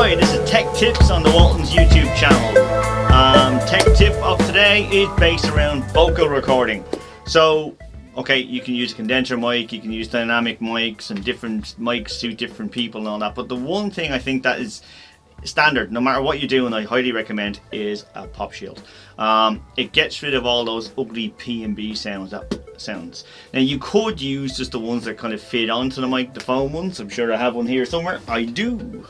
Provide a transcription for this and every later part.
Hi, this is Tech Tips on the Waltons YouTube channel. Tech tip of today is based around vocal recording. So, okay, you can use a condenser mic, you can use dynamic mics, and different mics suit different people and all that. But the one thing I think that is standard, no matter what you do, and I highly recommend, is a pop shield. It gets rid of all those ugly P and B sounds. Now you could use just the ones that kind of fit onto the mic, the foam ones. I'm sure I have one here somewhere. I do.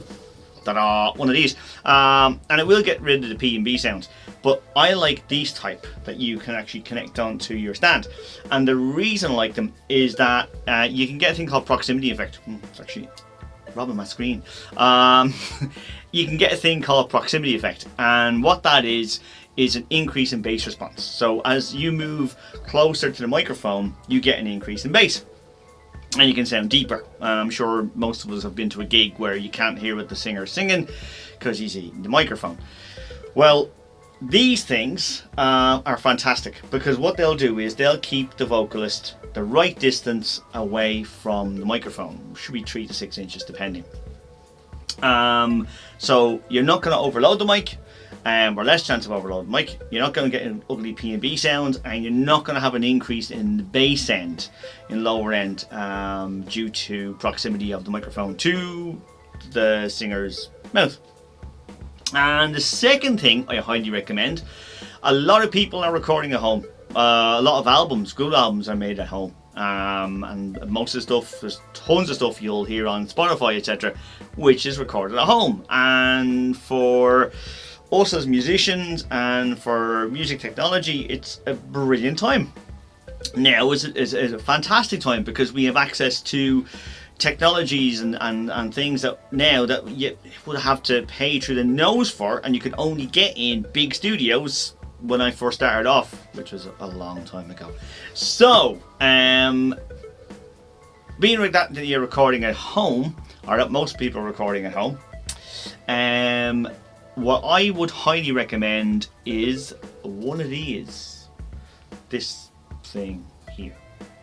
Ta-da! One of these, and it will get rid of the P and B sounds. But I like these type that you can actually connect onto your stand, and the reason I like them is that you can get a thing called proximity effect. It's actually robbing my screen. You can get a thing called proximity effect, and what that is an increase in bass response. So as you move closer to the microphone, you get an increase in bass, and you can sound deeper. I'm sure most of us have been to a gig where you can't hear what the singer's singing because he's eating the microphone. Well, these things are fantastic, because what they'll do is they'll keep the vocalist the right distance away from the microphone. Should be 3 to 6 inches depending. So you're not going to overload the mic, or less chance of overload the mic. You're not going to get an ugly P and B sound, and you're not going to have an increase in the bass end, in lower end, due to proximity of the microphone to the singer's mouth. And the second thing I highly recommend, a lot of people are recording at home. A lot of albums, good albums, are made at home. And most of the stuff, there's tons of stuff you'll hear on Spotify, etc., which is recorded at home. And for us as musicians and for music technology, it's a brilliant time. Now is a fantastic time, because we have access to technologies and things that now that you would have to pay through the nose for, and you could only get in big studios when I first started off, which was a long time ago. So being like that you're recording at home, or that most people are recording at home, what I would highly recommend is one of these. This thing here,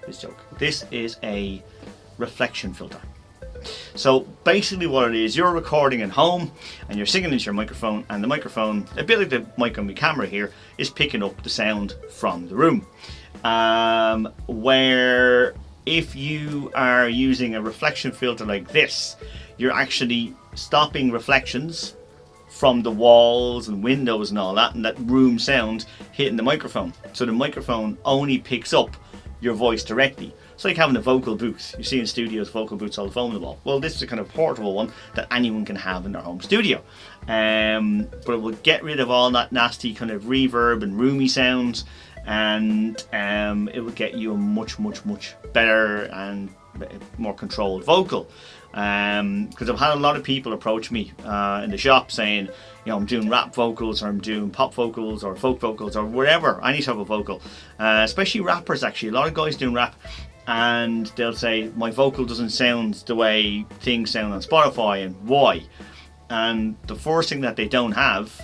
this joke. This is a reflection filter. So basically what it is, you're recording at home and you're singing into your microphone, and the microphone, a bit like the mic on my camera here, is picking up the sound from the room. Where if you are using a reflection filter like this, you're actually stopping reflections from the walls and windows and all that, and that room sound hitting the microphone. So the microphone only picks up your voice directly. It's like having a vocal booth. You see in studios vocal booths all the foam on the wall. Well, this is a kind of portable one that anyone can have in their home studio. But it will get rid of all that nasty kind of reverb and roomy sounds, and it will get you a much better and more controlled vocal. Because I've had a lot of people approach me in the shop saying, you know, I'm doing rap vocals, or I'm doing pop vocals, or folk vocals, or whatever, any type of vocal. Especially rappers, actually. A lot of guys doing rap, and they'll say, my vocal doesn't sound the way things sound on Spotify, and why? And the first thing that they don't have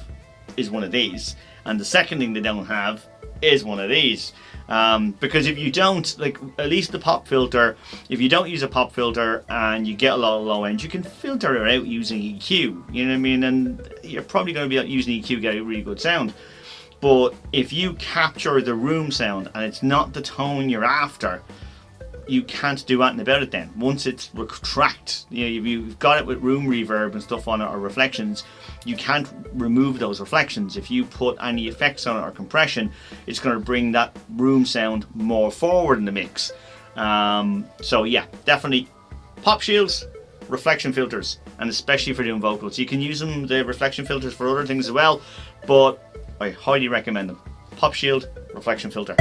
is one of these, and the second thing they don't have is one of these. Because if you don't, like, at least the pop filter, if you don't use a pop filter and you get a lot of low end, you can filter it out using EQ, you know what I mean? And you're probably going to be using EQ to get a really good sound. But if you capture the room sound and it's not the tone you're after, you can't do anything about it then. Once it's retract, you know, you've got it with room reverb and stuff on it, or reflections, you can't remove those reflections. If you put any effects on it or compression, it's going to bring that room sound more forward in the mix. So yeah, definitely pop shields, reflection filters, and especially for doing vocals. You can use them, the reflection filters, for other things as well, but I highly recommend them. Pop shield, reflection filter.